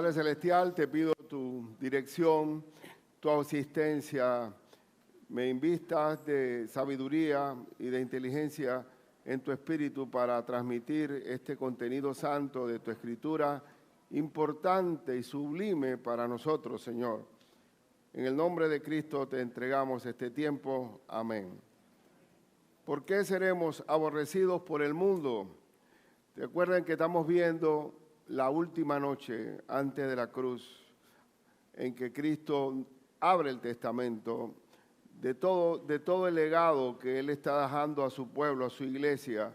Padre Celestial, te pido tu dirección, tu asistencia. Me invistas de sabiduría y de inteligencia en tu espíritu para transmitir este contenido santo de tu Escritura, importante y sublime para nosotros, Señor. En el nombre de Cristo te entregamos este tiempo. Amén. ¿Por qué seremos aborrecidos por el mundo? Recuerden que estamos viendo la última noche antes de la cruz, en que Cristo abre el testamento de todo el legado que Él está dejando a su pueblo, a su iglesia,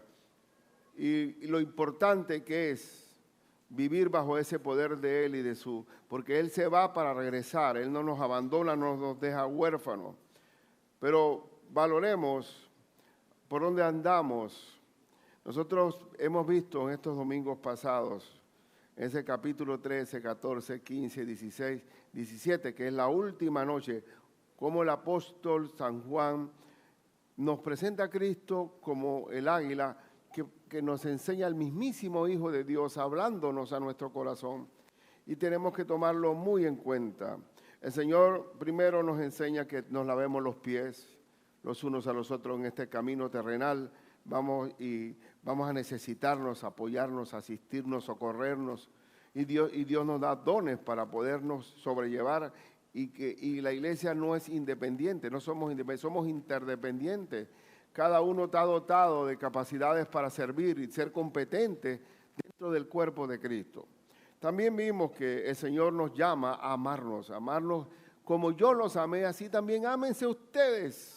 y lo importante que es vivir bajo ese poder de Él porque Él se va para regresar, Él no nos abandona, no nos deja huérfanos. Pero valoremos por dónde andamos. Nosotros hemos visto en estos domingos pasados, ese capítulo 13, 14, 15, 16, 17, que es la última noche, como el apóstol San Juan nos presenta a Cristo como el águila que nos enseña el mismísimo Hijo de Dios hablándonos a nuestro corazón. Y tenemos que tomarlo muy en cuenta. El Señor primero nos enseña que nos lavemos los pies los unos a los otros en este camino terrenal. Vamos a necesitarnos, apoyarnos, asistirnos, socorrernos. Y Dios nos da dones para podernos sobrellevar. Y la iglesia no es independiente, no somos independientes, somos interdependientes. Cada uno está dotado de capacidades para servir y ser competente dentro del cuerpo de Cristo. También vimos que el Señor nos llama a amarnos como yo los amé, así también ámense ustedes.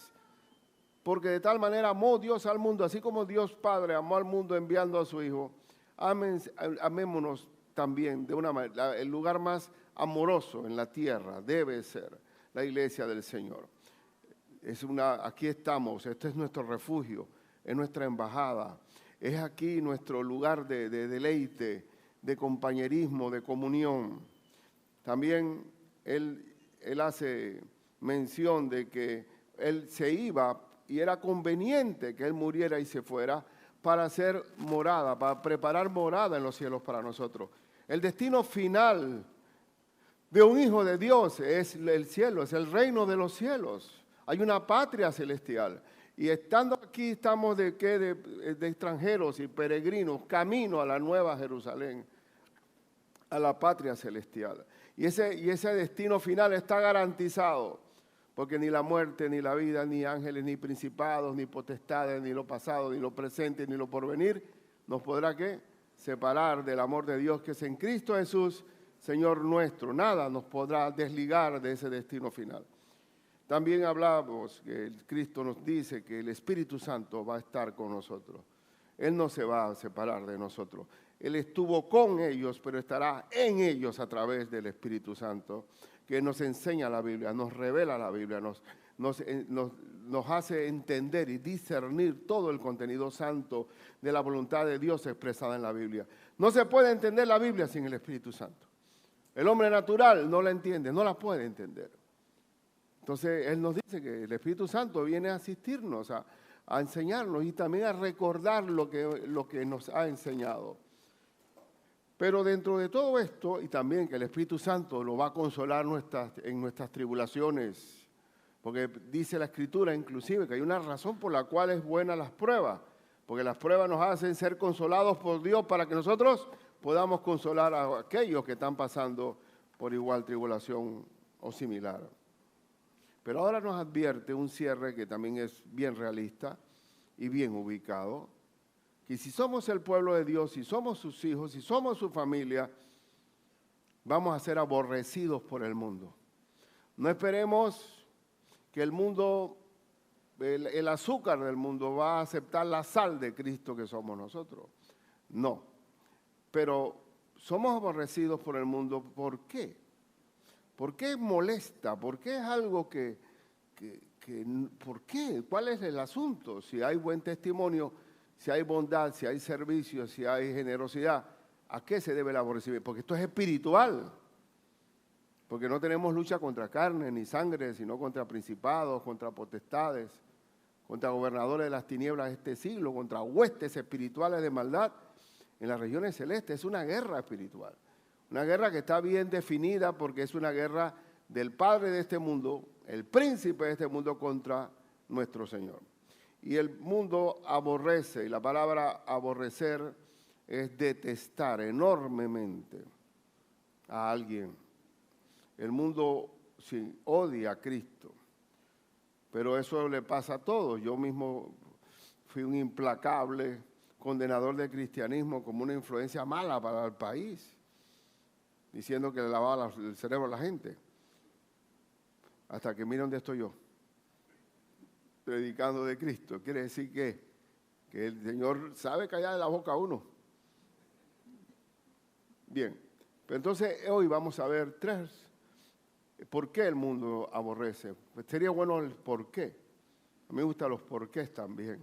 Porque de tal manera amó Dios al mundo, así como Dios Padre amó al mundo enviando a su Hijo, amémonos también de una manera. El lugar más amoroso en la tierra debe ser la iglesia del Señor. Aquí estamos, este es nuestro refugio, es nuestra embajada, es aquí nuestro lugar de deleite, de compañerismo, de comunión. También él hace mención de que Él se iba y era conveniente que Él muriera y se fuera para hacer morada, para preparar morada en los cielos para nosotros. El destino final de un hijo de Dios es el cielo, es el reino de los cielos. Hay una patria celestial. Y estando aquí estamos de extranjeros y peregrinos, camino a la nueva Jerusalén, a la patria celestial. Y ese destino final está garantizado, porque ni la muerte, ni la vida, ni ángeles, ni principados, ni potestades, ni lo pasado, ni lo presente, ni lo porvenir, nos podrá ¿qué? Separar del amor de Dios que es en Cristo Jesús, Señor nuestro. Nada nos podrá desligar de ese destino final. También hablamos que Cristo nos dice que el Espíritu Santo va a estar con nosotros. Él no se va a separar de nosotros. Él estuvo con ellos, pero estará en ellos a través del Espíritu Santo, que nos enseña la Biblia, nos revela la Biblia, nos hace entender y discernir todo el contenido santo de la voluntad de Dios expresada en la Biblia. No se puede entender la Biblia sin el Espíritu Santo. El hombre natural no la entiende, no la puede entender. Entonces, Él nos dice que el Espíritu Santo viene a asistirnos, a enseñarnos y también a recordar lo que nos ha enseñado. Pero dentro de todo esto, y también que el Espíritu Santo lo va a consolar en nuestras tribulaciones, porque dice la Escritura inclusive que hay una razón por la cual es buena las pruebas, porque las pruebas nos hacen ser consolados por Dios para que nosotros podamos consolar a aquellos que están pasando por igual tribulación o similar. Pero ahora nos advierte un cierre que también es bien realista y bien ubicado, que si somos el pueblo de Dios, si somos sus hijos, si somos su familia, vamos a ser aborrecidos por el mundo. No esperemos que el mundo, el azúcar del mundo va a aceptar la sal de Cristo que somos nosotros. No, pero somos aborrecidos por el mundo. ¿Por qué? ¿Por qué molesta? ¿Por qué es algo ¿por qué? ¿Cuál es el asunto? Si hay buen testimonio, si hay bondad, si hay servicio, si hay generosidad, ¿a qué se debe el aborrecimiento? Porque esto es espiritual. Porque no tenemos lucha contra carne ni sangre, sino contra principados, contra potestades, contra gobernadores de las tinieblas de este siglo, contra huestes espirituales de maldad en las regiones celestes. Es una guerra espiritual. Una guerra que está bien definida porque es una guerra del padre de este mundo, el príncipe de este mundo contra nuestro Señor. Y el mundo aborrece, y la palabra aborrecer es detestar enormemente a alguien. El mundo sí, odia a Cristo, pero eso le pasa a todos. Yo mismo fui un implacable condenador del cristianismo como una influencia mala para el país, diciendo que le lavaba el cerebro a la gente. Hasta que miren dónde estoy yo, predicando de Cristo. Quiere decir que el Señor sabe callar la boca a uno. Bien, pero entonces hoy vamos a ver tres. ¿Por qué el mundo aborrece? Pues sería bueno el por qué. A mí me gustan los porqués también.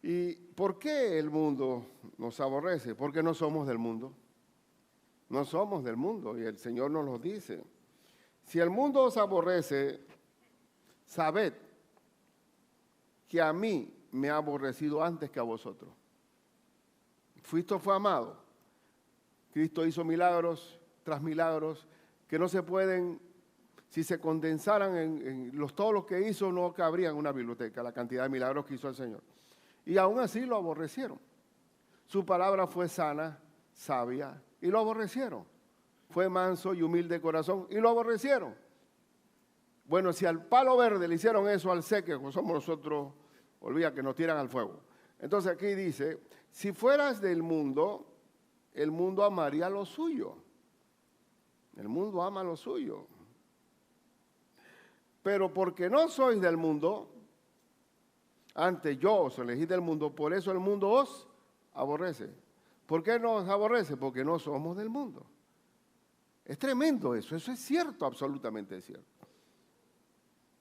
¿Y por qué el mundo nos aborrece? Porque no somos del mundo. No somos del mundo y el Señor nos lo dice. Si el mundo os aborrece, sabed que a mí me ha aborrecido antes que a vosotros. Cristo fue amado. Cristo hizo milagros tras milagros que no se pueden, si se condensaran en todos los que hizo, no cabrían en una biblioteca, la cantidad de milagros que hizo el Señor. Y aún así lo aborrecieron. Su palabra fue sana, sabia, y lo aborrecieron. Fue manso y humilde de corazón, y lo aborrecieron. Bueno, si al palo verde le hicieron eso al seque, como somos nosotros, olvida que nos tiran al fuego. Entonces aquí dice, si fueras del mundo, el mundo amaría lo suyo. El mundo ama lo suyo. Pero porque no sois del mundo, antes yo os elegí del mundo, por eso el mundo os aborrece. ¿Por qué nos aborrece? Porque no somos del mundo. Es tremendo eso es cierto, absolutamente cierto.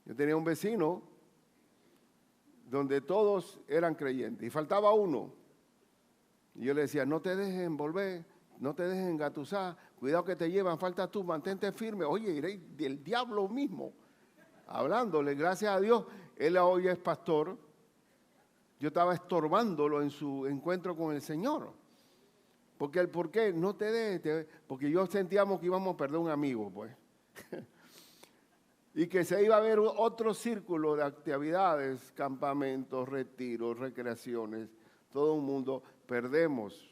Yo tenía un vecino donde todos eran creyentes y faltaba uno. Y yo le decía, no te dejes envolver, no te dejes engatusar, cuidado que te llevan, falta tú, mantente firme. Oye, iré del diablo mismo, hablándole, gracias a Dios, él hoy es pastor. Yo estaba estorbándolo en su encuentro con el Señor. Porque el por qué, no te dejes, porque yo sentíamos que íbamos a perder un amigo, pues. Y que se iba a ver otro círculo de actividades, campamentos, retiros, recreaciones, todo un mundo, perdemos.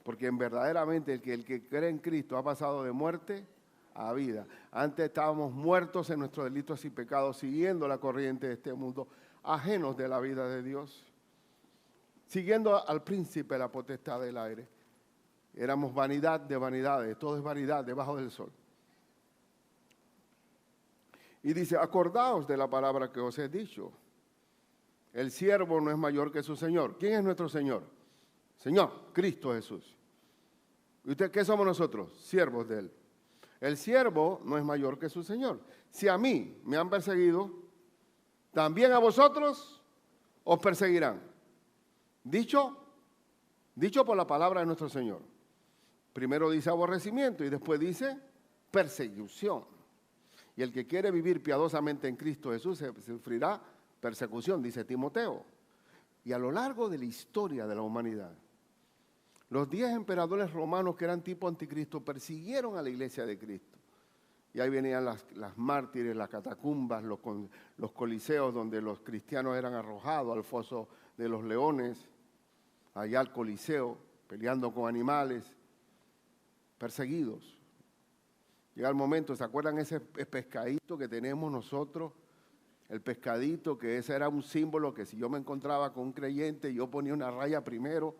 Porque verdaderamente el que cree en Cristo ha pasado de muerte a vida. Antes estábamos muertos en nuestros delitos y pecados, siguiendo la corriente de este mundo, ajenos de la vida de Dios, siguiendo al príncipe de la potestad del aire. Éramos vanidad de vanidades, todo es vanidad debajo del sol. Y dice, acordaos de la palabra que os he dicho. El siervo no es mayor que su Señor. ¿Quién es nuestro Señor? Señor, Cristo Jesús. ¿Y usted qué somos nosotros? Siervos de Él. El siervo no es mayor que su Señor. Si a mí me han perseguido, también a vosotros os perseguirán. Dicho por la palabra de nuestro Señor. Primero dice aborrecimiento y después dice persecución. Y el que quiere vivir piadosamente en Cristo Jesús sufrirá persecución, dice Timoteo. Y a lo largo de la historia de la humanidad, los 10 emperadores romanos que eran tipo anticristo persiguieron a la iglesia de Cristo. Y ahí venían las mártires, las catacumbas, los coliseos donde los cristianos eran arrojados al foso de los leones, allá al coliseo, peleando con animales, perseguidos. Llega el momento, ¿se acuerdan ese pescadito que tenemos nosotros? El pescadito, que ese era un símbolo que si yo me encontraba con un creyente, yo ponía una raya primero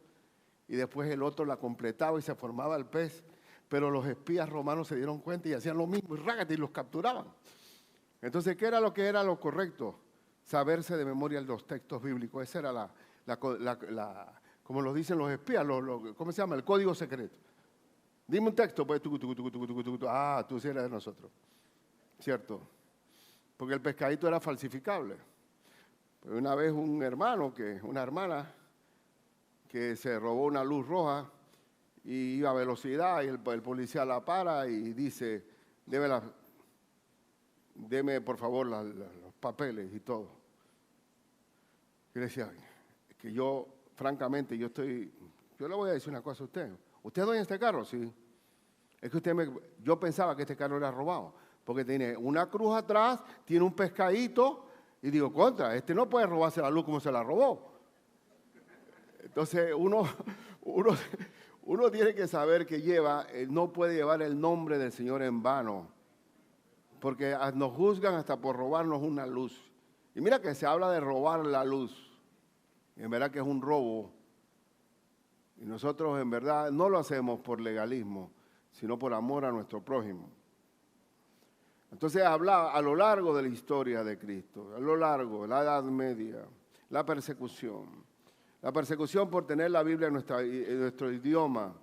y después el otro la completaba y se formaba el pez. Pero los espías romanos se dieron cuenta y hacían lo mismo y rágate y los capturaban. Entonces, ¿qué era lo correcto? Saberse de memoria los textos bíblicos. Esa era como lo dicen los espías, ¿cómo se llama? El código secreto. Dime un texto, pues tú, tú sí eres de nosotros. ¿Cierto? Porque el pescadito era falsificable. Pero una vez una hermana que se robó una luz roja y iba a velocidad y el policía la para y dice, deme por favor los papeles y todo. Y le decía, es que yo, francamente, yo le voy a decir una cosa a usted. ¿Usted dueña este carro? Sí. Es que yo pensaba que este carro era robado, porque tiene una cruz atrás, tiene un pescadito, y digo, contra, este no puede robarse la luz como se la robó. Entonces uno tiene que saber que no puede llevar el nombre del Señor en vano, porque nos juzgan hasta por robarnos una luz. Y mira que se habla de robar la luz, y en verdad que es un robo. Y nosotros en verdad no lo hacemos por legalismo, sino por amor a nuestro prójimo. Entonces habla a lo largo de la historia de Cristo, a lo largo de la Edad Media, la persecución por tener la Biblia en nuestro idioma.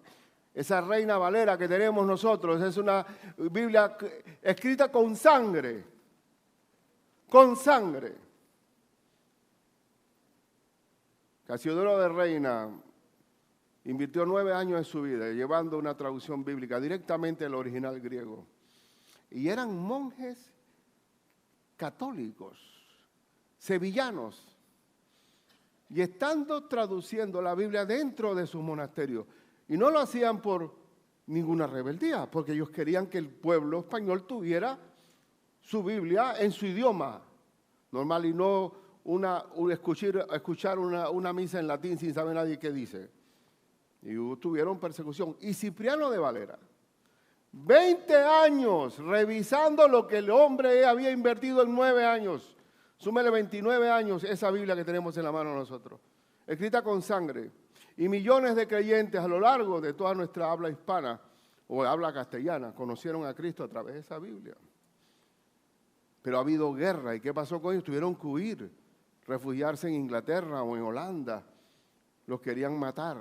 Esa Reina Valera que tenemos nosotros es una Biblia escrita con sangre, Casiodoro de Reina invirtió 9 años de su vida llevando una traducción bíblica directamente al original griego. Y eran monjes católicos, sevillanos, y estando traduciendo la Biblia dentro de sus monasterios. Y no lo hacían por ninguna rebeldía, porque ellos querían que el pueblo español tuviera su Biblia en su idioma normal y no escuchar una misa en latín sin saber nadie qué dice. Y tuvieron persecución. Y Cipriano de Valera, 20 años revisando lo que el hombre había invertido en 9 años. Súmele 29 años esa Biblia que tenemos en la mano nosotros, escrita con sangre. Y millones de creyentes a lo largo de toda nuestra habla hispana o habla castellana conocieron a Cristo a través de esa Biblia. Pero ha habido guerra. ¿Y qué pasó con ellos? Tuvieron que huir, refugiarse en Inglaterra o en Holanda. Los querían matar.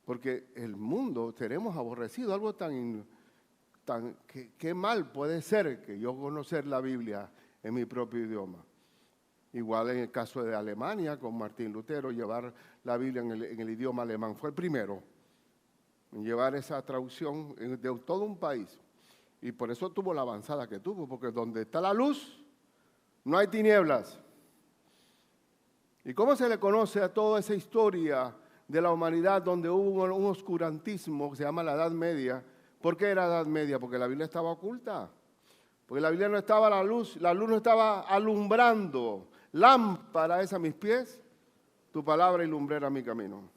Porque el mundo tenemos aborrecido algo qué mal puede ser que yo conocer la Biblia en mi propio idioma. Igual en el caso de Alemania, con Martín Lutero, llevar la Biblia en el idioma alemán. Fue el primero en llevar esa traducción de todo un país. Y por eso tuvo la avanzada que tuvo, porque donde está la luz, no hay tinieblas. ¿Y cómo se le conoce a toda esa historia de la humanidad donde hubo un oscurantismo que se llama la Edad Media? ¿Por qué era Edad Media? Porque la Biblia estaba oculta. Porque la Biblia no estaba la luz no estaba alumbrando. Lámpara es a mis pies, tu palabra y lumbrera mi camino.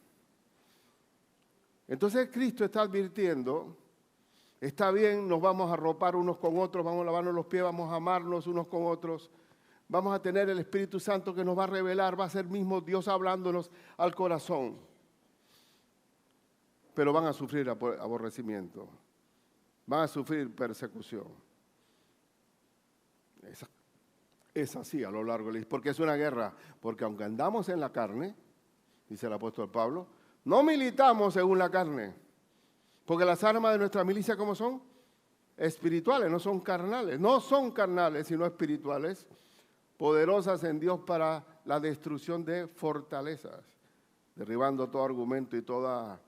Entonces Cristo está advirtiendo, está bien, nos vamos a arropar unos con otros, vamos a lavarnos los pies, vamos a amarnos unos con otros, vamos a tener el Espíritu Santo que nos va a revelar, va a ser mismo Dios hablándonos al corazón. Pero van a sufrir aborrecimiento, van a sufrir persecución. Es así a lo largo de la historia, porque es una guerra, porque aunque andamos en la carne, dice el apóstol Pablo, no militamos según la carne, porque las armas de nuestra milicia, ¿cómo son? Espirituales, no son carnales, sino espirituales, poderosas en Dios para la destrucción de fortalezas, derribando todo argumento y toda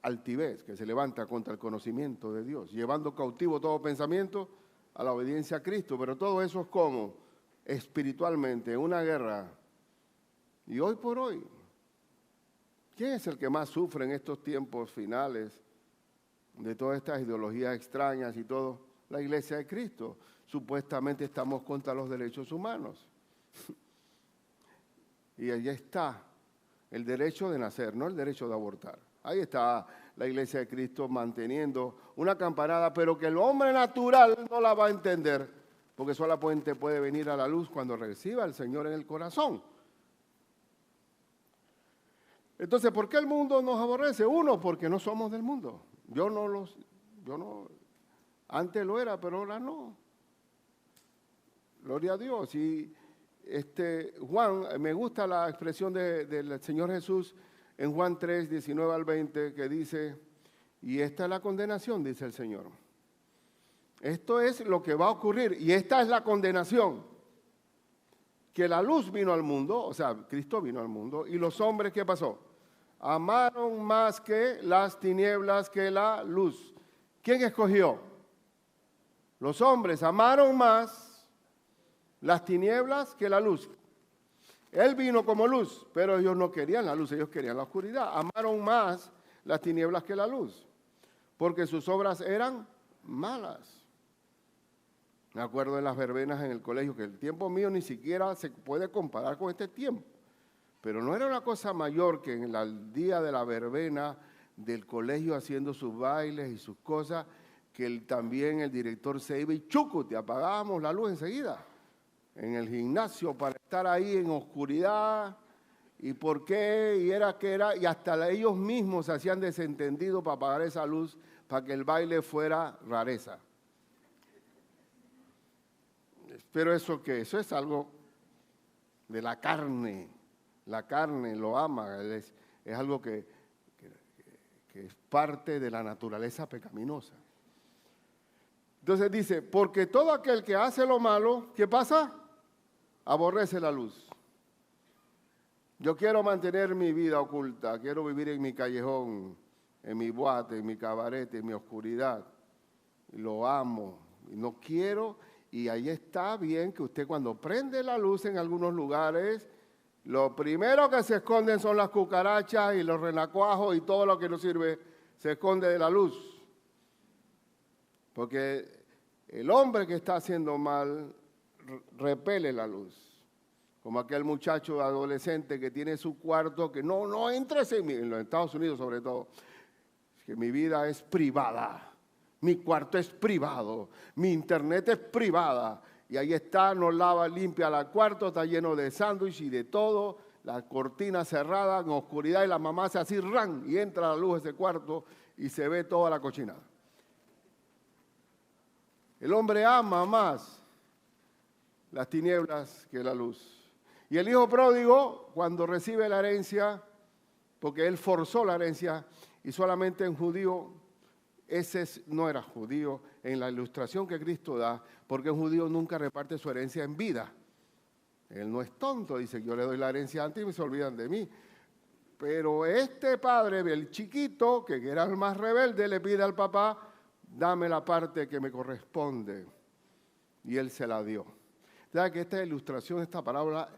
altivez que se levanta contra el conocimiento de Dios, llevando cautivo todo pensamiento a la obediencia a Cristo. Pero todo eso es como espiritualmente, una guerra. Y hoy por hoy, ¿quién es el que más sufre en estos tiempos finales de todas estas ideologías extrañas y todo? La Iglesia de Cristo. Supuestamente estamos contra los derechos humanos. Y allí está el derecho de nacer, no el derecho de abortar. Ahí está la Iglesia de Cristo manteniendo una campanada, pero que el hombre natural no la va a entender, porque solamente puede venir a la luz cuando reciba al Señor en el corazón. Entonces, ¿por qué el mundo nos aborrece? Uno, porque no somos del mundo. Yo no, antes lo era, pero ahora no. Gloria a Dios. Y Juan, me gusta la expresión del Señor Jesús en Juan 3, 19 al 20, que dice, y esta es la condenación, dice el Señor. Esto es lo que va a ocurrir, y esta es la condenación. Que la luz vino al mundo, o sea, Cristo vino al mundo, y los hombres, ¿qué pasó? Amaron más que las tinieblas que la luz. ¿Quién escogió? Los hombres amaron más las tinieblas que la luz. Él vino como luz, pero ellos no querían la luz, ellos querían la oscuridad. Amaron más las tinieblas que la luz, porque sus obras eran malas. Me acuerdo de las verbenas en el colegio, que el tiempo mío ni siquiera se puede comparar con este tiempo. Pero no era una cosa mayor que en el día de la verbena del colegio haciendo sus bailes y sus cosas, que también el director se iba y chucu, te apagábamos la luz enseguida en el gimnasio para estar ahí en oscuridad. ¿Y por qué? Y era que era, y hasta ellos mismos se hacían desentendidos para apagar esa luz, para que el baile fuera rareza. Pero ¿eso qué? Eso es algo de la carne. La carne lo ama, es algo que es parte de la naturaleza pecaminosa. Entonces dice, porque todo aquel que hace lo malo, ¿qué pasa? Aborrece la luz. Yo quiero mantener mi vida oculta, quiero vivir en mi callejón, en mi boate, en mi cabaret, en mi oscuridad. Lo amo, y no quiero, y ahí está bien que usted cuando prende la luz en algunos lugares, lo primero que se esconden son las cucarachas y los renacuajos y todo lo que no sirve se esconde de la luz. Porque el hombre que está haciendo mal repele la luz. Como aquel muchacho adolescente que tiene su cuarto, que no entres en los Estados Unidos sobre todo, que mi vida es privada, mi cuarto es privado, mi internet es privada. Y ahí está, no lava, limpia el cuarto, está lleno de sándwich y de todo, la cortina cerrada en oscuridad y la mamá hace así, ran, y entra la luz a ese cuarto y se ve toda la cochinada. El hombre ama más las tinieblas que la luz. Y el hijo pródigo, cuando recibe la herencia, porque él forzó la herencia, y solamente en judío, no era judío, en la ilustración que Cristo da, porque un judío nunca reparte su herencia en vida. Él no es tonto, dice, yo le doy la herencia antes y se olvidan de mí. Pero este padre, el chiquito, que era el más rebelde, le pide al papá, dame la parte que me corresponde. Y él se la dio. Ya que esta ilustración, esta parábola,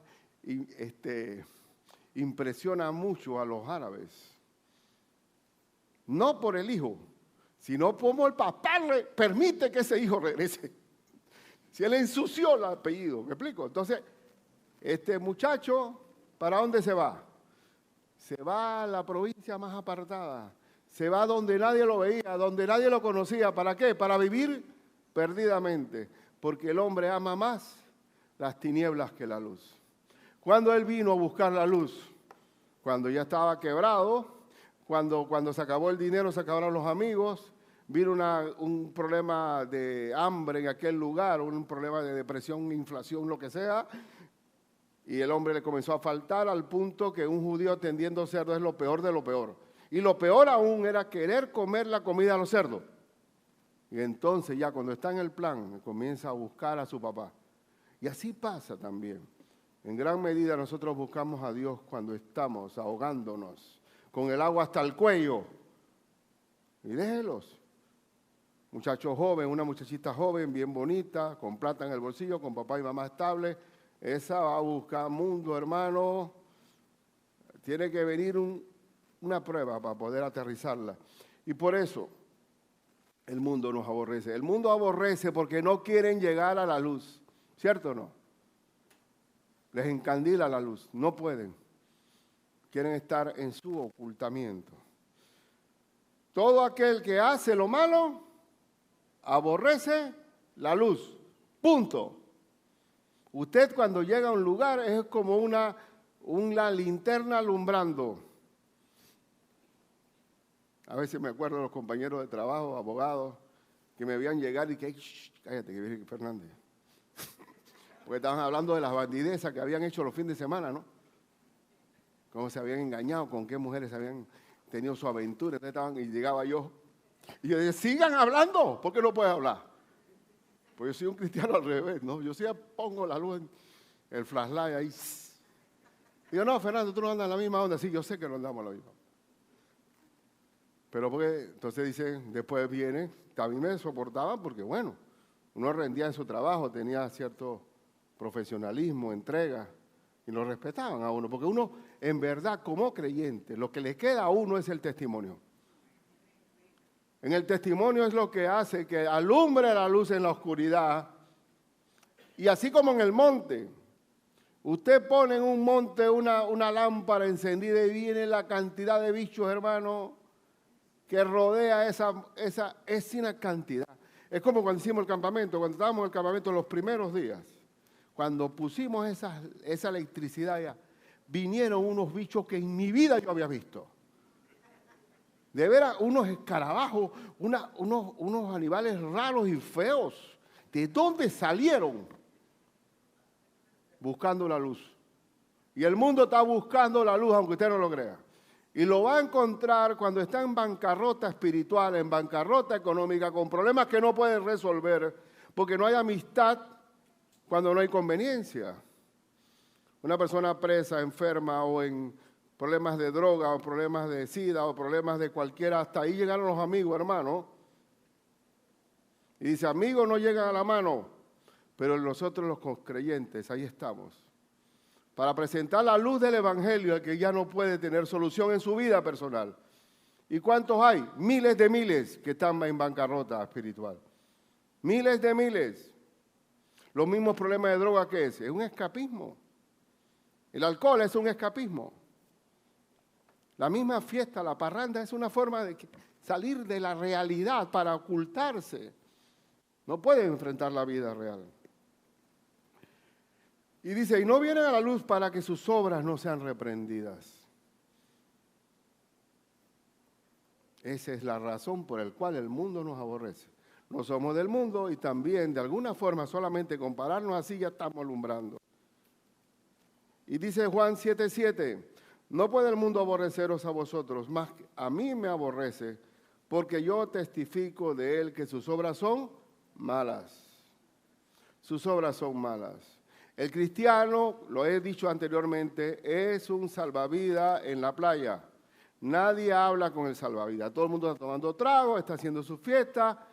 impresiona mucho a los árabes. No por el hijo, sino como el papá le permite que ese hijo regrese. Si él ensució el apellido, ¿me explico? Entonces, este muchacho, ¿para dónde se va? Se va a la provincia más apartada, se va donde nadie lo veía, donde nadie lo conocía. ¿Para qué? Para vivir perdidamente, porque el hombre ama más las tinieblas que la luz. Cuando él vino a buscar la luz, cuando ya estaba quebrado, cuando se acabó el dinero, se acabaron los amigos, vino un problema de hambre en aquel lugar, un problema de depresión, inflación, lo que sea, y el hombre le comenzó a faltar al punto que un judío atendiendo cerdo es lo peor de lo peor. Y lo peor aún era querer comer la comida de los cerdos. Y entonces ya cuando está en el plan, comienza a buscar a su papá. Y así pasa también. En gran medida nosotros buscamos a Dios cuando estamos ahogándonos, con el agua hasta el cuello. Y déjelos. Muchacho joven, una muchachita joven, bien bonita, con plata en el bolsillo, con papá y mamá estable, esa va a buscar mundo, hermano. Tiene que venir una prueba para poder aterrizarla. Y por eso el mundo nos aborrece. El mundo aborrece porque no quieren llegar a la luz. ¿Cierto o no? Les encandila la luz. No pueden. Quieren estar en su ocultamiento. Todo aquel que hace lo malo aborrece la luz. Punto. Usted cuando llega a un lugar es como una linterna alumbrando. A veces me acuerdo de los compañeros de trabajo, abogados, que me veían llegar y que, cállate, que viene Fernández. Porque estaban hablando de las bandidezas que habían hecho los fines de semana, ¿no? Cómo se habían engañado, con qué mujeres habían tenido su aventura. Entonces y llegaba yo, y yo decía, sigan hablando, ¿por qué no puedes hablar? Pues yo soy un cristiano al revés, ¿no? Yo sí pongo la luz en el flashlight ahí. Digo, no, Fernando, tú no andas en la misma onda. Sí, yo sé que no andamos en la misma. Pero porque, entonces dice, después viene, también me soportaban porque, bueno, uno rendía en su trabajo, tenía cierto profesionalismo, entrega, y lo respetaban a uno, porque uno, en verdad, como creyente, lo que le queda a uno es el testimonio. En el testimonio es lo que hace que alumbre la luz en la oscuridad. Y así como en el monte, usted pone en un monte una lámpara encendida y viene la cantidad de bichos, hermano, que rodea es una cantidad. Es como cuando hicimos el campamento, cuando estábamos en el campamento los primeros días, cuando pusimos esa electricidad allá, vinieron unos bichos que en mi vida yo había visto. De veras, unos escarabajos, unos animales raros y feos. ¿De dónde salieron? Buscando la luz. Y el mundo está buscando la luz, aunque usted no lo crea. Y lo va a encontrar cuando está en bancarrota espiritual, en bancarrota económica, con problemas que no puede resolver, porque no hay amistad cuando no hay conveniencia. Una persona presa, enferma o en problemas de droga o problemas de sida o problemas de cualquiera, hasta ahí llegaron los amigos, hermano. Y dice, amigos no llegan a la mano, pero nosotros los creyentes, ahí estamos. Para presentar la luz del Evangelio al que ya no puede tener solución en su vida personal. ¿Y cuántos hay? Miles de miles que están en bancarrota espiritual. Miles de miles. Los mismos problemas de droga que es un escapismo. El alcohol es un escapismo. La misma fiesta, la parranda, es una forma de salir de la realidad para ocultarse. No puede enfrentar la vida real. Y dice, y no vienen a la luz para que sus obras no sean reprendidas. Esa es la razón por la cual el mundo nos aborrece. No somos del mundo y también, de alguna forma, solamente compararnos así ya estamos alumbrando. Y dice Juan 7:7, no puede el mundo aborreceros a vosotros, más a mí me aborrece, porque yo testifico de él que sus obras son malas. Sus obras son malas. El cristiano, lo he dicho anteriormente, es un salvavidas en la playa. Nadie habla con el salvavidas. Todo el mundo está tomando trago, está haciendo su fiesta.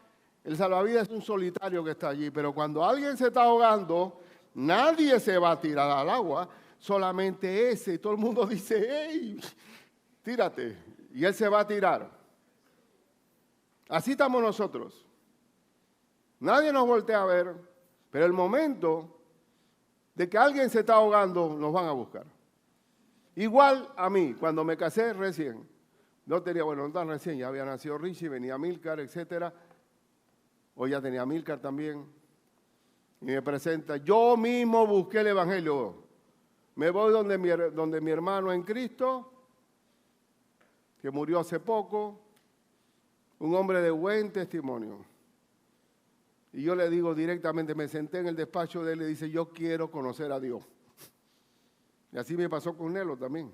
El salvavidas es un solitario que está allí. Pero cuando alguien se está ahogando, nadie se va a tirar al agua. Solamente ese. Y todo el mundo dice, hey, tírate. Y él se va a tirar. Así estamos nosotros. Nadie nos voltea a ver. Pero el momento de que alguien se está ahogando, nos van a buscar. Igual a mí, cuando me casé recién, no tan recién, ya había nacido Richie, venía Milcar, etc. Hoy ya tenía Milcar también. Y me presenta, yo mismo busqué el Evangelio. Me voy donde mi hermano en Cristo, que murió hace poco, un hombre de buen testimonio. Y yo le digo directamente, me senté en el despacho de él y le dice, yo quiero conocer a Dios. Y así me pasó con Nelo también.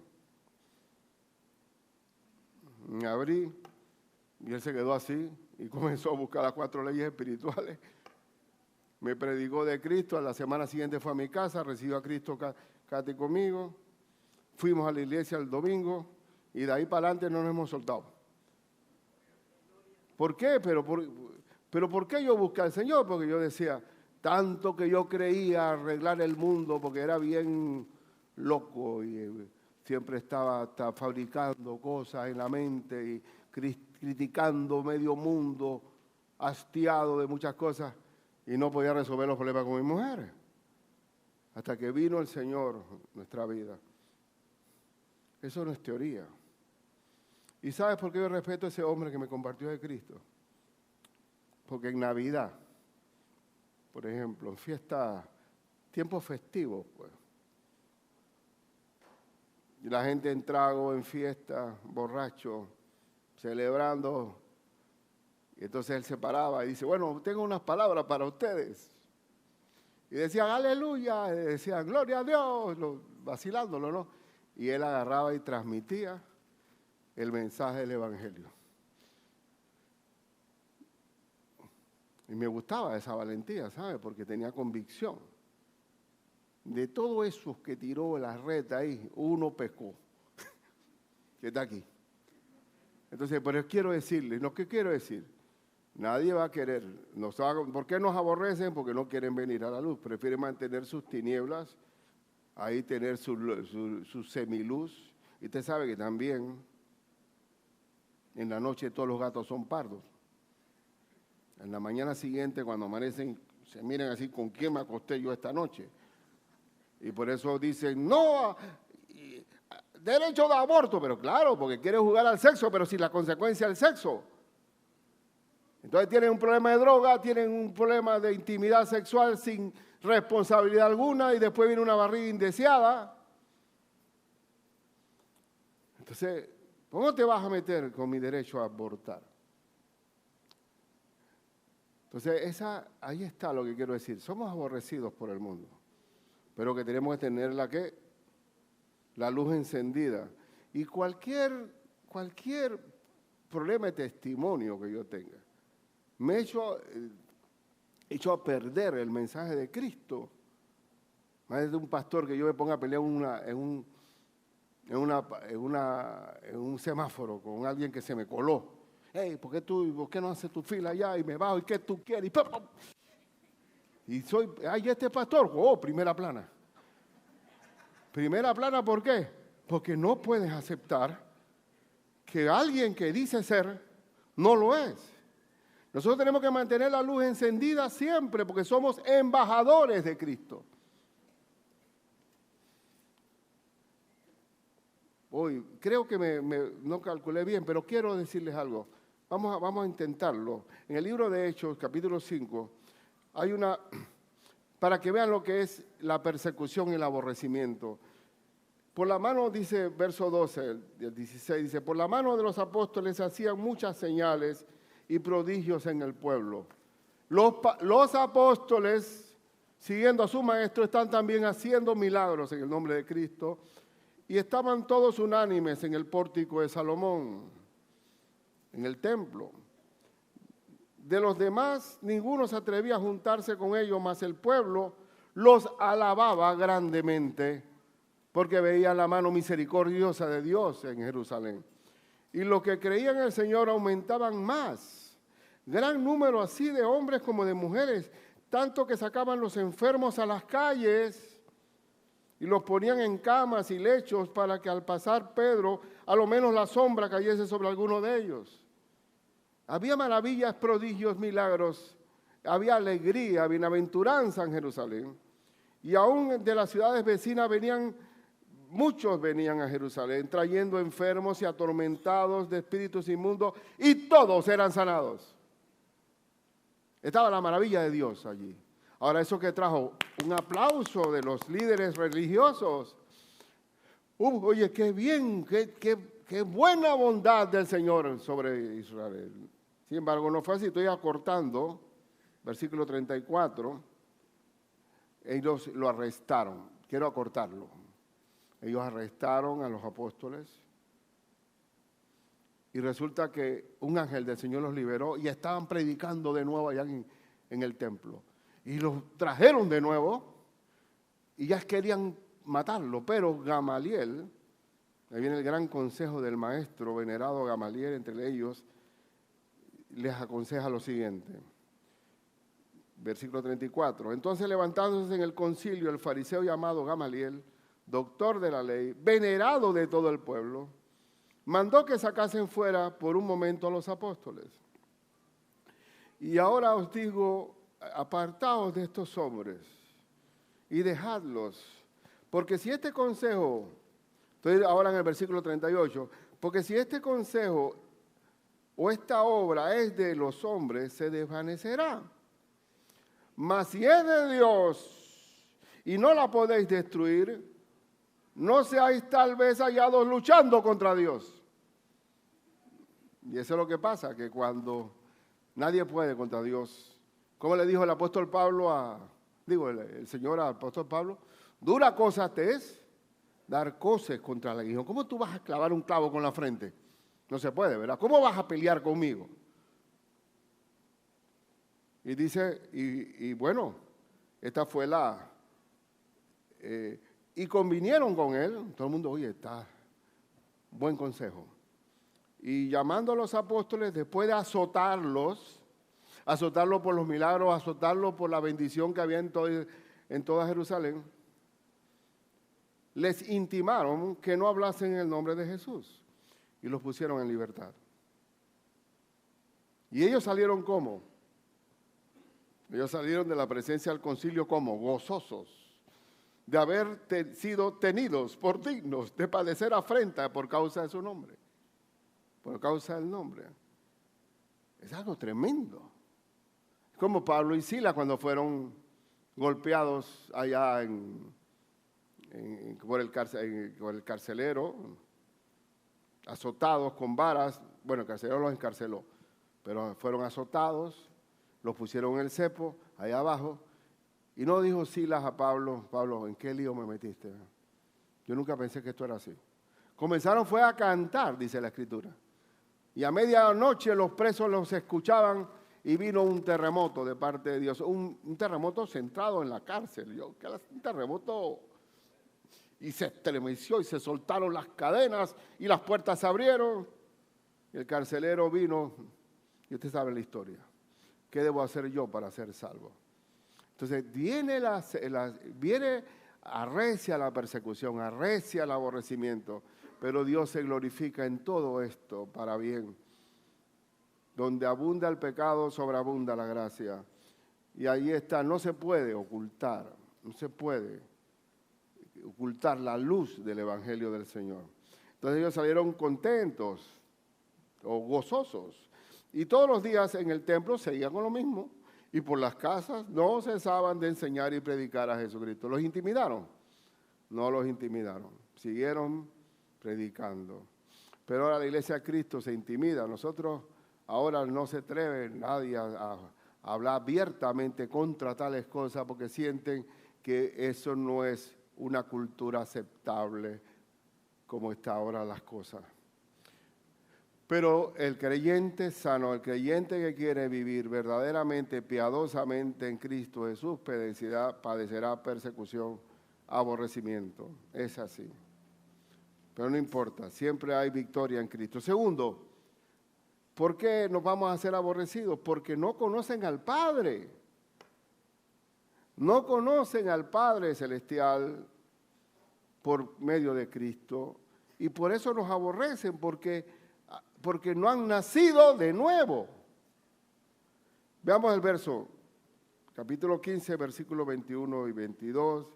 Me abrí y él se quedó así y comenzó a buscar las 4 leyes espirituales. Me predicó de Cristo, a la semana siguiente fue a mi casa, recibió a Cristo Cate conmigo. Fuimos a la iglesia el domingo y de ahí para adelante no nos hemos soltado. ¿Por qué? Pero ¿por qué yo busqué al Señor? Porque yo decía, tanto que yo creía arreglar el mundo, porque era bien loco y siempre estaba fabricando cosas en la mente y criticando medio mundo, hastiado de muchas cosas, y no podía resolver los problemas con mi mujer. Hasta que vino el Señor en nuestra vida. Eso no es teoría. ¿Y sabes por qué yo respeto a ese hombre que me compartió de Cristo? Porque en Navidad, por ejemplo, en fiestas, tiempos festivos, pues, y la gente en trago, en fiesta, borracho, celebrando, y entonces él se paraba y dice, bueno, tengo unas palabras para ustedes. Y decían, aleluya, y decían, gloria a Dios, vacilándolo, ¿no? Y él agarraba y transmitía el mensaje del Evangelio. Y me gustaba esa valentía, ¿sabe? Porque tenía convicción. De todos esos que tiró la red ahí, uno pescó, que está aquí. Entonces, pero quiero decirles, ¿qué quiero decir? Nadie va a querer. ¿Por qué nos aborrecen? Porque no quieren venir a la luz. Prefieren mantener sus tinieblas, ahí tener su semiluz. Y usted sabe que también en la noche todos los gatos son pardos. En la mañana siguiente, cuando amanecen, se miran así, ¿con quién me acosté yo esta noche? Y por eso dicen, no, derecho de aborto, pero claro, porque quiere jugar al sexo, pero sin la consecuencia del sexo. Entonces tienen un problema de droga, tienen un problema de intimidad sexual sin responsabilidad alguna y después viene una barriga indeseada. Entonces, ¿cómo te vas a meter con mi derecho a abortar? Entonces, ahí está lo que quiero decir. Somos aborrecidos por el mundo, pero que tenemos que tener la luz encendida. Y cualquier problema de testimonio que yo tenga, me he hecho a perder el mensaje de Cristo. Más de un pastor que yo me ponga a pelear en un semáforo con alguien que se me coló. Hey, ¿por qué no haces tu fila allá? Y me bajo, ¿y qué tú quieres? Y este pastor, primera plana. Primera plana, ¿por qué? Porque no puedes aceptar que alguien que dice ser, no lo es. Nosotros tenemos que mantener la luz encendida siempre porque somos embajadores de Cristo. Hoy, creo que no calculé bien, pero quiero decirles algo. Vamos a intentarlo. En el libro de Hechos, capítulo 5, hay para que vean lo que es la persecución y el aborrecimiento. Por la mano, dice verso 12, el 16, dice, por la mano de los apóstoles hacían muchas señales y prodigios en el pueblo. Los apóstoles, siguiendo a su maestro, están también haciendo milagros en el nombre de Cristo y estaban todos unánimes en el pórtico de Salomón, en el templo. De los demás, ninguno se atrevía a juntarse con ellos, mas el pueblo los alababa grandemente porque veían la mano misericordiosa de Dios en Jerusalén. Y los que creían en el Señor aumentaban más. Gran número así de hombres como de mujeres, tanto que sacaban los enfermos a las calles y los ponían en camas y lechos para que al pasar Pedro, a lo menos la sombra cayese sobre alguno de ellos. Había maravillas, prodigios, milagros, había alegría, bienaventuranza en Jerusalén. Y aún de las ciudades vecinas muchos venían a Jerusalén trayendo enfermos y atormentados de espíritus inmundos y todos eran sanados. Estaba la maravilla de Dios allí. Ahora, eso que trajo un aplauso de los líderes religiosos. Oye, qué bien, qué buena bondad del Señor sobre Israel. Sin embargo, no fue así. Estoy acortando, versículo 34. Ellos lo arrestaron. Quiero acortarlo. Ellos arrestaron a los apóstoles y resulta que un ángel del Señor los liberó y estaban predicando de nuevo allá en el templo. Y los trajeron de nuevo y ya querían matarlo, pero Gamaliel, ahí viene el gran consejo del maestro venerado Gamaliel, entre ellos, les aconseja lo siguiente. Versículo 34. Entonces, levantándose en el concilio el fariseo llamado Gamaliel, doctor de la ley, venerado de todo el pueblo, mandó que sacasen fuera por un momento a los apóstoles. Y ahora os digo, apartaos de estos hombres y dejadlos, porque si este consejo, estoy ahora en el versículo 38, porque si este consejo o esta obra es de los hombres, se desvanecerá. Mas si es de Dios y no la podéis destruir, no seáis tal vez hallados luchando contra Dios. Y eso es lo que pasa, que cuando nadie puede contra Dios, como le dijo el apóstol Pablo el Señor al apóstol Pablo, dura cosa te es dar coces contra el aguijón. ¿Cómo tú vas a clavar un clavo con la frente? No se puede, ¿verdad? ¿Cómo vas a pelear conmigo? Y dice, y bueno, esta fue y convinieron con él, todo el mundo, oye, está buen consejo. Y llamando a los apóstoles, después de azotarlos por los milagros, azotarlos por la bendición que había en toda Jerusalén, les intimaron que no hablasen en el nombre de Jesús y los pusieron en libertad. ¿Y ellos salieron cómo? Ellos salieron de la presencia del concilio como gozosos de haber sido tenidos por dignos de padecer afrenta por causa de su nombre, por causa del nombre. Es algo tremendo. Como Pablo y Silas cuando fueron golpeados allá por el carcelero, azotados con varas. Bueno, el carcelero los encarceló, pero fueron azotados, los pusieron en el cepo, allá abajo, y no dijo Silas a Pablo: Pablo, ¿en qué lío me metiste? Yo nunca pensé que esto era así. Comenzaron fue a cantar, dice la Escritura. Y a medianoche los presos los escuchaban y vino un terremoto de parte de Dios. Un terremoto centrado en la cárcel. Un terremoto, y se estremeció y se soltaron las cadenas y las puertas se abrieron. Y el carcelero vino, y usted sabe la historia. ¿Qué debo hacer yo para ser salvo? Entonces viene arrecia la persecución, arrecia el aborrecimiento, pero Dios se glorifica en todo esto para bien. Donde abunda el pecado, sobreabunda la gracia. Y ahí está, no se puede ocultar la luz del Evangelio del Señor. Entonces ellos salieron contentos o gozosos. Y todos los días en el templo seguían con lo mismo. Y por las casas no cesaban de enseñar y predicar a Jesucristo. ¿Los intimidaron? No los intimidaron. Siguieron predicando. Pero ahora la iglesia de Cristo se intimida. Nosotros ahora no se atreve nadie a hablar abiertamente contra tales cosas porque sienten que eso no es una cultura aceptable como está ahora las cosas. Pero el creyente sano, el creyente que quiere vivir verdaderamente, piadosamente en Cristo Jesús, padecerá persecución, aborrecimiento. Es así. Pero no importa, siempre hay victoria en Cristo. Segundo, ¿por qué nos vamos a hacer aborrecidos? Porque no conocen al Padre. No conocen al Padre Celestial por medio de Cristo. Y por eso nos aborrecen, porque no han nacido de nuevo. Veamos el verso, capítulo 15, versículos 21 y 22.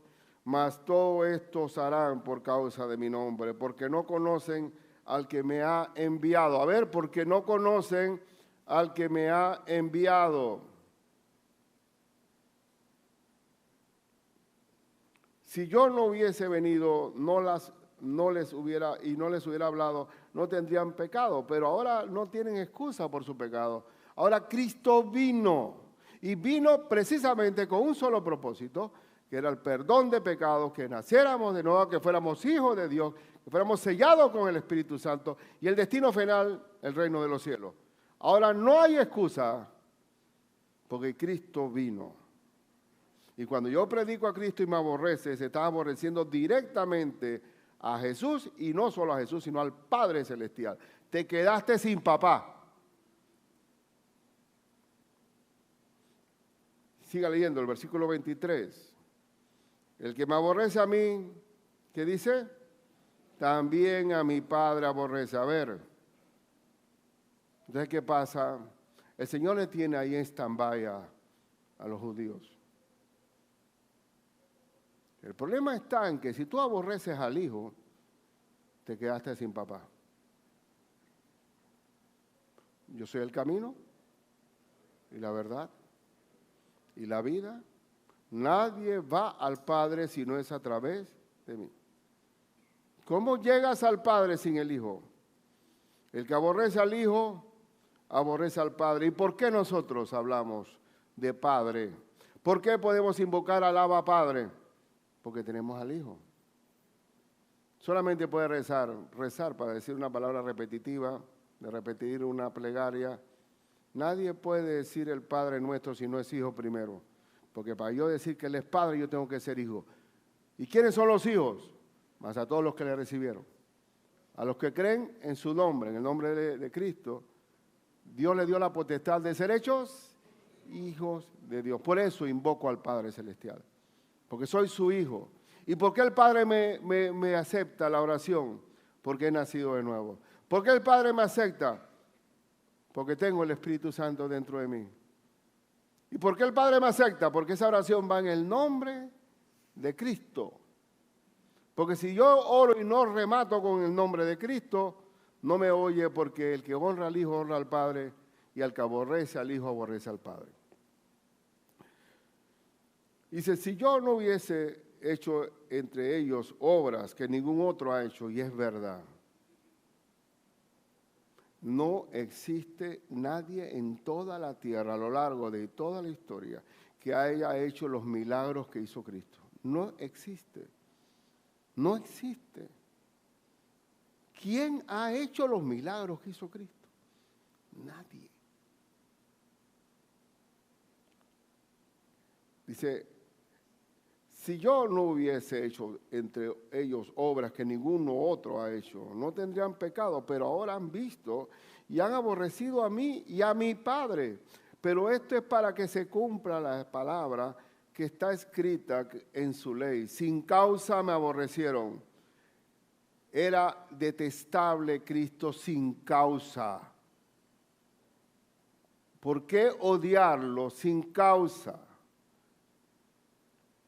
Mas todo esto os harán por causa de mi nombre, porque no conocen al que me ha enviado. A ver, porque no conocen al que me ha enviado. Si yo no hubiese venido, no les hubiera hablado, no tendrían pecado, pero ahora no tienen excusa por su pecado. Ahora Cristo vino, y vino precisamente con un solo propósito, que era el perdón de pecados, que naciéramos de nuevo, que fuéramos hijos de Dios, que fuéramos sellados con el Espíritu Santo, y el destino final, el reino de los cielos. Ahora no hay excusa, porque Cristo vino. Y cuando yo predico a Cristo y me aborrece, se está aborreciendo directamente a Jesús, y no solo a Jesús, sino al Padre Celestial. Te quedaste sin papá. Siga leyendo el versículo 23. El que me aborrece a mí, ¿qué dice? También a mi Padre aborrece. A ver, entonces, ¿qué pasa? El Señor le tiene ahí en stand-by a los judíos. El problema está en que si tú aborreces al Hijo, te quedaste sin papá. Yo soy el camino y la verdad y la vida. Nadie va al Padre si no es a través de mí. ¿Cómo llegas al Padre sin el Hijo? El que aborrece al Hijo, aborrece al Padre. ¿Y por qué nosotros hablamos de Padre? ¿Por qué podemos invocar al Abba Padre? Porque tenemos al Hijo. Solamente puede rezar para decir una palabra repetitiva, de repetir una plegaria. Nadie puede decir el Padre nuestro si no es hijo primero. Porque para yo decir que Él es Padre, yo tengo que ser hijo. ¿Y quiénes son los hijos? Más a todos los que le recibieron. A los que creen en su nombre, en el nombre de Cristo, Dios le dio la potestad de ser hechos hijos de Dios. Por eso invoco al Padre Celestial. Porque soy su hijo. ¿Y por qué el Padre me acepta la oración? Porque he nacido de nuevo. ¿Por qué el Padre me acepta? Porque tengo el Espíritu Santo dentro de mí. ¿Y por qué el Padre me acepta? Porque esa oración va en el nombre de Cristo. Porque si yo oro y no remato con el nombre de Cristo, no me oye, porque el que honra al Hijo honra al Padre, y al que aborrece al Hijo aborrece al Padre. Dice, si yo no hubiese hecho entre ellos obras que ningún otro ha hecho, y es verdad, no existe nadie en toda la tierra, a lo largo de toda la historia, que haya hecho los milagros que hizo Cristo. No existe. No existe. ¿Quién ha hecho los milagros que hizo Cristo? Nadie. Dice, si yo no hubiese hecho entre ellos obras que ninguno otro ha hecho, no tendrían pecado, pero ahora han visto y han aborrecido a mí y a mi Padre. Pero esto es para que se cumpla la palabra que está escrita en su ley. Sin causa me aborrecieron. Era detestable Cristo sin causa. ¿Por qué odiarlo sin causa?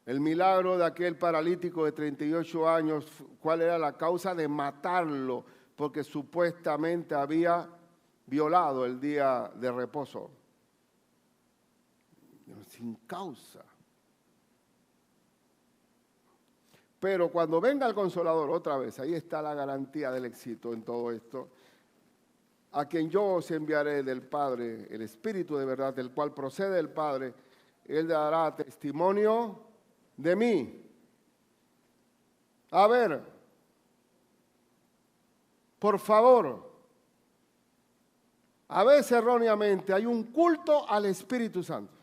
El milagro de aquel paralítico de 38 años, ¿cuál era la causa de matarlo? Porque supuestamente había violado el día de reposo. Sin causa. Pero cuando venga el Consolador, otra vez, ahí está la garantía del éxito en todo esto, a quien yo os enviaré del Padre, el Espíritu de verdad, del cual procede el Padre, Él dará testimonio de mí. A ver, por favor, a veces erróneamente hay un culto al Espíritu Santo.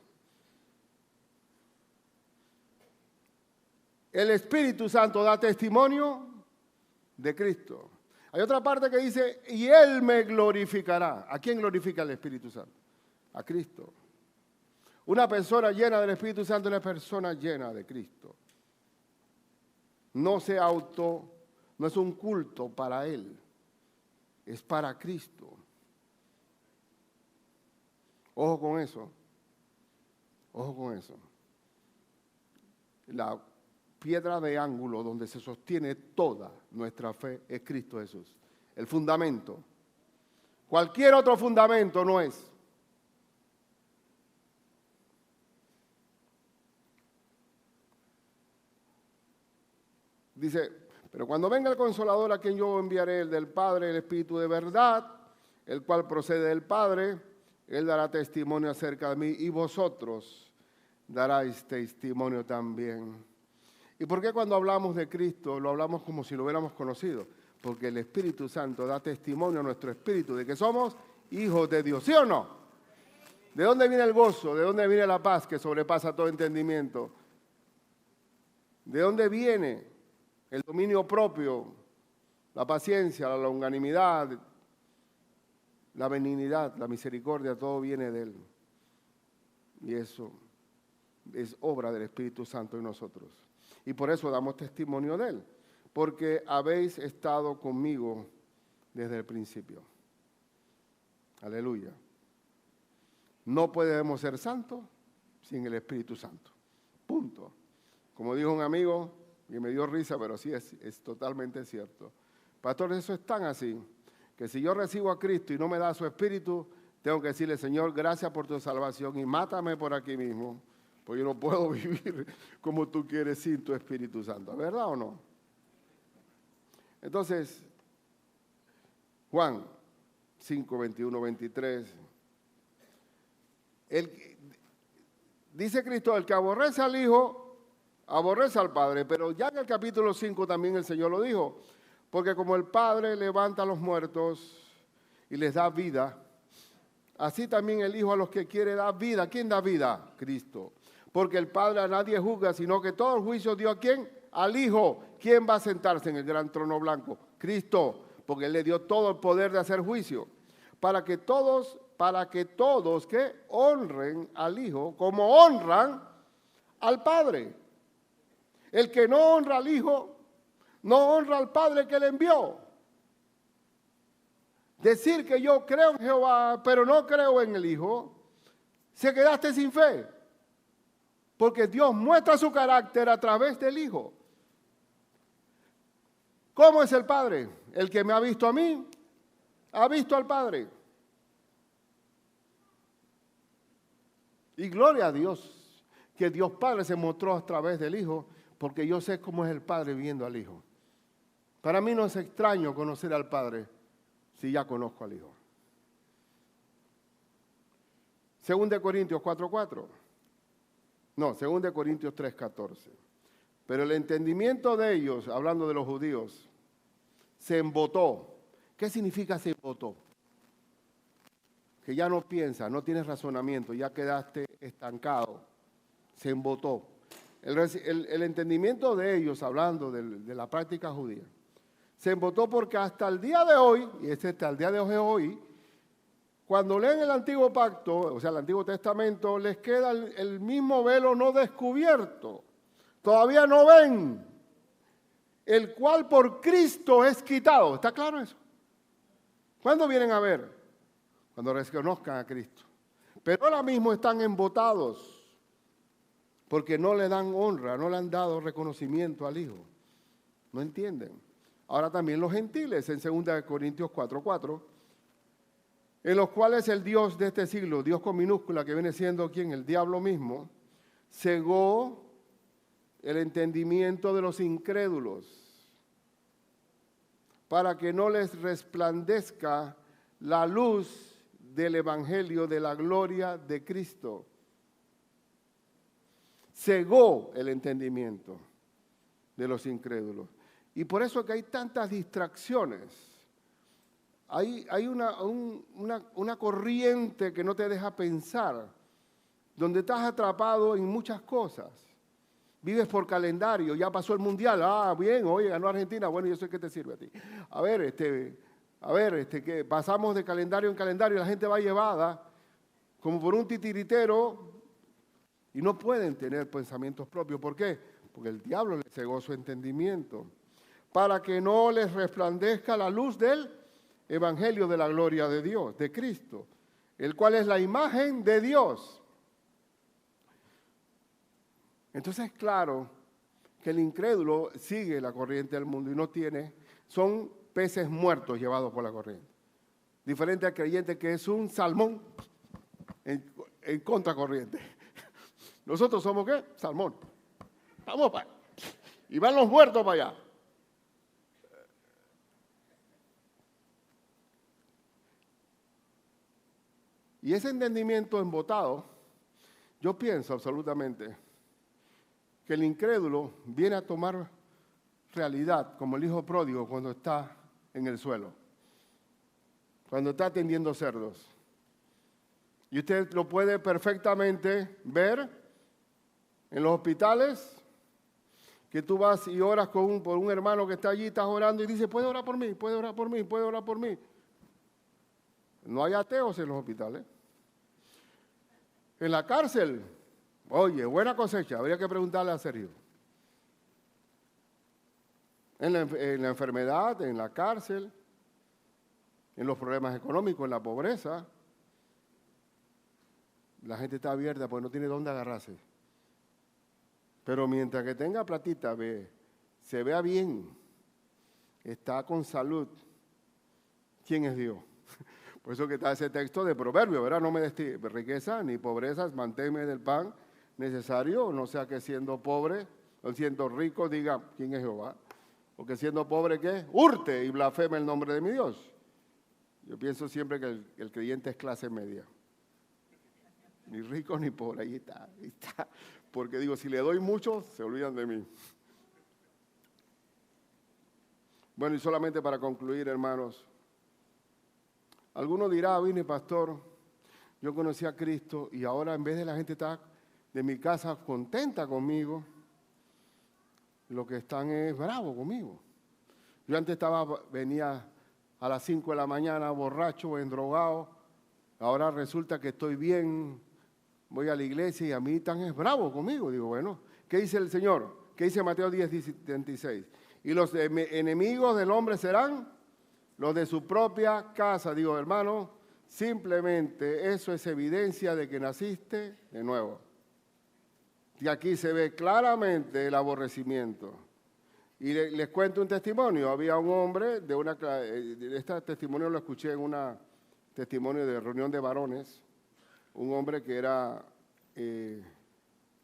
El Espíritu Santo da testimonio de Cristo. Hay otra parte que dice, y Él me glorificará. ¿A quién glorifica el Espíritu Santo? A Cristo. Una persona llena del Espíritu Santo es una persona llena de Cristo. No no es un culto para Él, es para Cristo. Ojo con eso. Ojo con eso. La piedra de ángulo donde se sostiene toda nuestra fe es Cristo Jesús. El fundamento. Cualquier otro fundamento no es. Dice, pero cuando venga el Consolador a quien yo enviaré, el del Padre, el Espíritu de verdad, el cual procede del Padre, Él dará testimonio acerca de mí y vosotros daráis testimonio también. ¿Y por qué cuando hablamos de Cristo lo hablamos como si lo hubiéramos conocido? Porque el Espíritu Santo da testimonio a nuestro espíritu de que somos hijos de Dios, ¿sí o no? ¿De dónde viene el gozo? ¿De dónde viene la paz que sobrepasa todo entendimiento? ¿De dónde viene el dominio propio, la paciencia, la longanimidad, la benignidad, la misericordia? Todo viene de Él. Y eso es obra del Espíritu Santo en nosotros. Y por eso damos testimonio de Él, porque habéis estado conmigo desde el principio. Aleluya. No podemos ser santos sin el Espíritu Santo. Punto. Como dijo un amigo, y me dio risa, pero sí es totalmente cierto. Pastor, eso es tan así, que si yo recibo a Cristo y no me da su Espíritu, tengo que decirle, Señor, gracias por tu salvación y mátame por aquí mismo, porque yo no puedo vivir como tú quieres sin tu Espíritu Santo. ¿Verdad o no? Entonces, Juan 5, 21, 23. Dice Cristo, el que aborrece al Hijo, aborrece al Padre. Pero ya en el capítulo 5 también el Señor lo dijo. Porque como el Padre levanta a los muertos y les da vida, así también el Hijo a los que quiere dar vida. ¿Quién da vida? Cristo. Porque el Padre a nadie juzga, sino que todo el juicio dio ¿a quién? Al Hijo. ¿Quién va a sentarse en el gran trono blanco? Cristo. Porque Él le dio todo el poder de hacer juicio. Para que todos que honren al Hijo como honran al Padre. El que no honra al Hijo, no honra al Padre que le envió. Decir que yo creo en Jehová, pero no creo en el Hijo, se quedaste sin fe. Porque Dios muestra su carácter a través del Hijo. ¿Cómo es el Padre? El que me ha visto a mí, ha visto al Padre. Y gloria a Dios, que Dios Padre se mostró a través del Hijo, porque yo sé cómo es el Padre viendo al Hijo. Para mí no es extraño conocer al Padre si ya conozco al Hijo. 2 Corintios 4:4. No, 2 Corintios 3:14. Pero el entendimiento de ellos, hablando de los judíos, se embotó. ¿Qué significa se embotó? Que ya no piensas, no tienes razonamiento, ya quedaste estancado. Se embotó. El entendimiento de ellos, hablando de la práctica judía, se embotó porque hasta el día de hoy, y hasta el día de hoy, cuando leen el Antiguo Pacto, o sea, el Antiguo Testamento, les queda el mismo velo no descubierto. Todavía no ven, el cual por Cristo es quitado. ¿Está claro eso? ¿Cuándo vienen a ver? Cuando reconozcan a Cristo. Pero ahora mismo están embotados porque no le dan honra, no le han dado reconocimiento al Hijo. No entienden. Ahora también los gentiles, en 2 Corintios 4:4, en los cuales el Dios de este siglo, Dios con minúscula, que viene siendo ¿quién? El diablo mismo, cegó el entendimiento de los incrédulos, para que no les resplandezca la luz del evangelio de la gloria de Cristo. Cegó el entendimiento de los incrédulos. Y por eso que hay tantas distracciones. Hay una corriente que no te deja pensar, donde estás atrapado en muchas cosas. Vives por calendario, ya pasó el mundial, bien, oye, ganó Argentina, bueno, ¿y eso qué te sirve a ti? A ver, que pasamos de calendario en calendario, la gente va llevada como por un titiritero y no pueden tener pensamientos propios. ¿Por qué? Porque el diablo les cegó su entendimiento, para que no les resplandezca la luz del evangelio de la gloria de Dios, de Cristo, el cual es la imagen de Dios. Entonces es claro que el incrédulo sigue la corriente del mundo y no tiene, son peces muertos llevados por la corriente. Diferente al creyente que es un salmón en contracorriente. Nosotros somos ¿qué? Salmón. Vamos para allá. Y van los muertos para allá. Y ese entendimiento embotado, yo pienso absolutamente que el incrédulo viene a tomar realidad como el hijo pródigo cuando está en el suelo, cuando está atendiendo cerdos. Y usted lo puede perfectamente ver en los hospitales, que tú vas y oras por un hermano que está allí, estás orando y dice, puede orar por mí, puede orar por mí, puede orar por mí. No hay ateos en los hospitales. En la cárcel, oye, buena cosecha, habría que preguntarle a Sergio. En la enfermedad, en la cárcel, en los problemas económicos, en la pobreza, la gente está abierta porque no tiene dónde agarrarse. Pero mientras que tenga platita, se vea bien, está con salud, ¿quién es Dios? Por eso que está ese texto de Proverbio, ¿verdad? No me des riqueza ni pobrezas, manténme del pan necesario, no sea que siendo pobre o siendo rico diga, ¿quién es Jehová? Porque siendo pobre, ¿qué? Hurte y blasfeme el nombre de mi Dios. Yo pienso siempre que el creyente es clase media. Ni rico ni pobre, ahí está. Porque digo, si le doy mucho, se olvidan de mí. Bueno, y solamente para concluir, hermanos, alguno dirá, vine pastor, yo conocí a Cristo y ahora en vez de la gente estar de mi casa contenta conmigo, lo que están es bravo conmigo. Yo antes venía a las 5 de la mañana borracho, endrogado, ahora resulta que estoy bien, voy a la iglesia y a mí están es bravo conmigo. Digo, bueno, ¿qué dice el Señor? ¿Qué dice Mateo 10:76? Y los enemigos del hombre serán los de su propia casa. Digo, hermano, Simplemente eso es evidencia de que naciste de nuevo. Y aquí se ve claramente el aborrecimiento. Y les cuento un testimonio. Había un hombre este testimonio lo escuché en un testimonio de reunión de varones. Un hombre que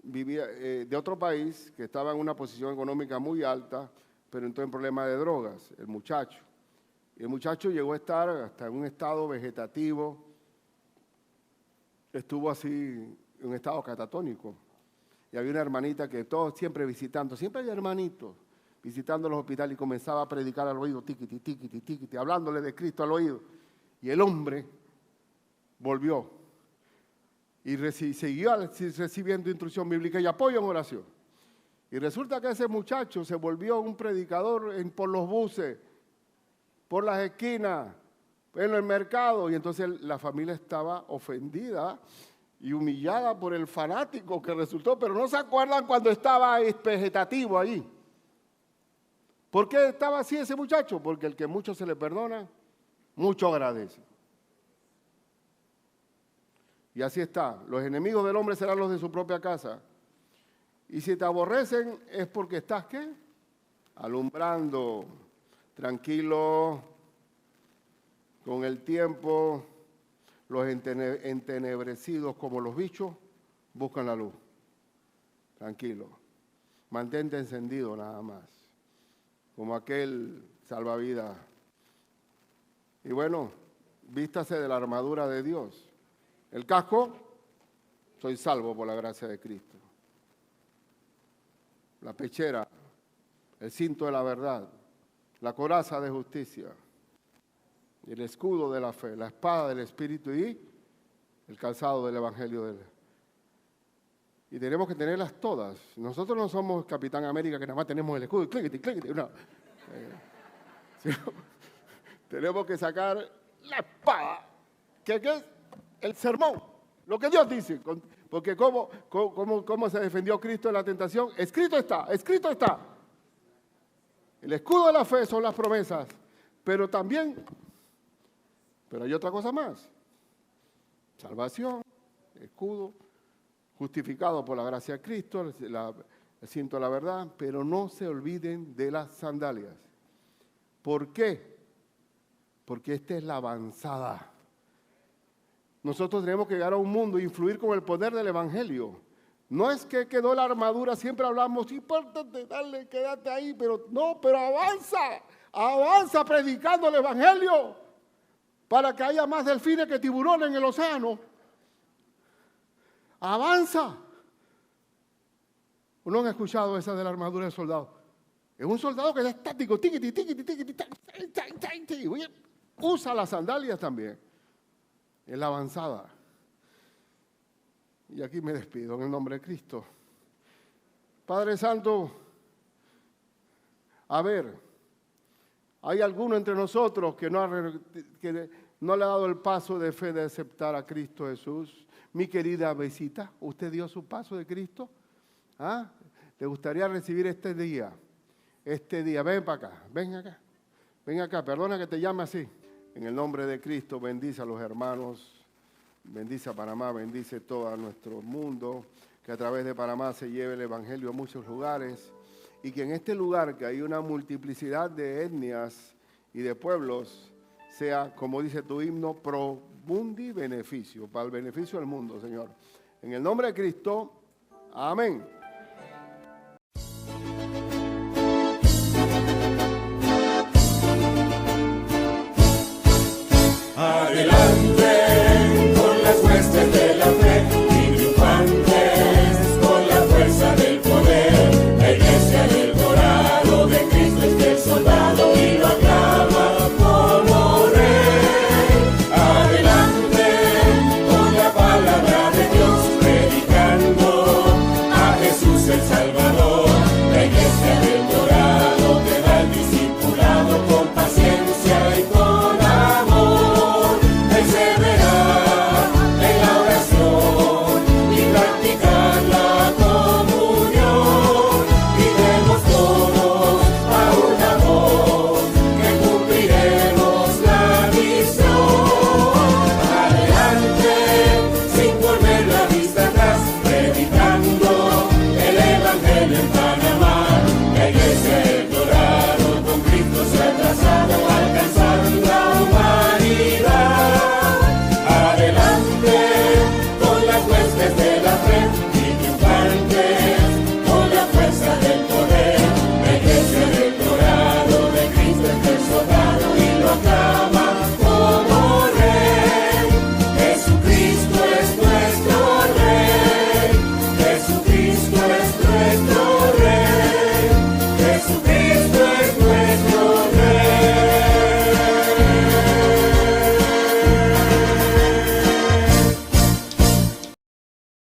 vivía de otro país, que estaba en una posición económica muy alta, pero entró en problemas de drogas, el muchacho. Y el muchacho llegó a estar hasta en un estado vegetativo, estuvo así en un estado catatónico. Y había una hermanita que todos siempre visitando, siempre hay hermanitos visitando los hospitales y comenzaba a predicar al oído, tiquiti, tiquiti, tiquiti, hablándole de Cristo al oído. Y el hombre volvió y siguió recibiendo instrucción bíblica y apoyo en oración. Y resulta que ese muchacho se volvió un predicador por los buses, por las esquinas, en el mercado. Y entonces la familia estaba ofendida y humillada por el fanático que resultó, pero no se acuerdan cuando estaba vegetativo allí. ¿Por qué estaba así ese muchacho? Porque el que mucho se le perdona, mucho agradece. Y así está. Los enemigos del hombre serán los de su propia casa. Y si te aborrecen es porque estás, ¿qué? Alumbrando, tranquilo, con el tiempo. Los entenebrecidos como los bichos buscan la luz. Tranquilo. Mantente encendido nada más. Como aquel salvavidas. Y bueno, vístase de la armadura de Dios. El casco, soy salvo por la gracia de Cristo. La pechera, el cinto de la verdad, la coraza de justicia, el escudo de la fe, la espada del Espíritu y el calzado del Evangelio. Y tenemos que tenerlas todas. Nosotros no somos Capitán América que nada más tenemos el escudo y clíquete, clíquete. No. Tenemos que sacar la espada, que es el sermón, lo que Dios dice. Porque ¿cómo se defendió Cristo en la tentación? Escrito está, escrito está. El escudo de la fe son las promesas, pero hay otra cosa más. Salvación, escudo, justificado por la gracia de Cristo, el cinto de la verdad, pero no se olviden de las sandalias. ¿Por qué? Porque esta es la avanzada. Nosotros tenemos que llegar a un mundo e influir con el poder del Evangelio. No es que quedó la armadura, siempre hablamos, importante, dale, quédate ahí, pero avanza predicando el Evangelio para que haya más delfines que tiburones en el océano. Avanza. ¿No han escuchado esa de la armadura del soldado? Es un soldado que es estático, usa las sandalias también. Es la avanzada. Y aquí me despido en el nombre de Cristo. Padre Santo, a ver, ¿hay alguno entre nosotros que no le ha dado el paso de fe de aceptar a Cristo Jesús? Mi querida Besita, ¿usted dio su paso de Cristo? ¿Ah? ¿Le gustaría recibir este día? Ven para acá, ven acá, perdona que te llame así. En el nombre de Cristo, bendice a los hermanos, bendice a Panamá, bendice todo nuestro mundo, que a través de Panamá se lleve el Evangelio a muchos lugares y que en este lugar, que hay una multiplicidad de etnias y de pueblos, sea, como dice tu himno, pro mundi beneficio, para el beneficio del mundo, Señor. En el nombre de Cristo, amén.